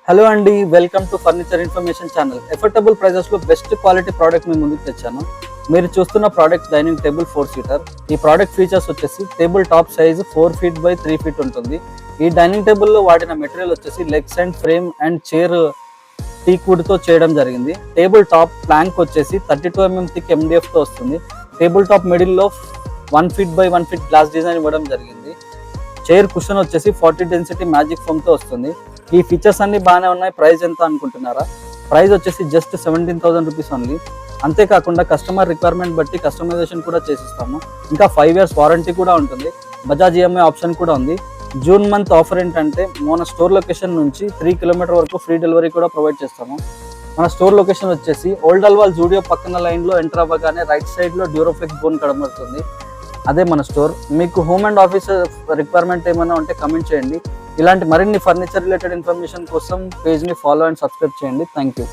Hello అండి, welcome to furniture information channel. Affordable prices లో best quality product మీ ముందుకు తెచ్చాను. మీరు చూస్తున్న ప్రోడక్ట్ డైనింగ్ టేబుల్ 4 సీటర్. ఈ ప్రోడక్ట్ ఫీచర్స్ వచ్చేసి table top size 4 feet by 3 feet ఉంటుంది. ఈ డైనింగ్ టేబుల్ లో వాడిన మెటీరియల్ వచ్చేసి legs and frame and chair teak wood తో చేయడం జరిగింది. టేబుల్ టాప్ ప్లాంక్ వచ్చేసి 32 mm థిక్ MDF తో వస్తుంది. టేబుల్ టాప్ మిడిల్ లో 1 feet by 1 feet glass design ఇవ్వడం జరిగింది. చైర్ కుషన్ వచ్చేసి 40 డెన్సిటీ మ్యాజిక్ ఫోమ్ తో వస్తుంది. ఈ ఫీచర్స్ అన్ని బాగానే ఉన్నాయి. ప్రైస్ ఎంత అనుకుంటున్నారా? ప్రైస్ వచ్చేసి జస్ట్ 17,000 రూపీస్ ఓన్లీ. అంతేకాకుండా కస్టమర్ రిక్వైర్మెంట్ బట్టి కస్టమైజేషన్ కూడా చేసిస్తాము. ఇంకా 5 years వారంటీ కూడా ఉంటుంది. బజాజ్ EMI ఆప్షన్ కూడా ఉంది. జూన్ మంత్ ఆఫర్ ఏంటంటే మన స్టోర్ లొకేషన్ నుంచి 3 km వరకు ఫ్రీ డెలివరీ కూడా ప్రొవైడ్ చేస్తాము. మన స్టోర్ లొకేషన్ వచ్చేసి ఓల్డ్ అల్వాల్ జూడియో పక్కన లైన్లో ఎంటర్ అవ్వగానే రైట్ సైడ్లో డ్యూరోఫ్లెక్స్ బోన్ కనబడుతుంది. అదే మన స్టోర్. మీకు హోమ్ అండ్ ఆఫీస్ రిక్వైర్మెంట్ ఏమైనా ఉంటే కమెంట్ చేయండి. ఇలాంటి మరిన్ని ఫర్నిచర్ రిలేటెడ్ ఇన్ఫర్మేషన్ కోసం పేజ్ని ఫాలో అండ్ సబ్స్క్రైబ్ చేయండి. Thank you.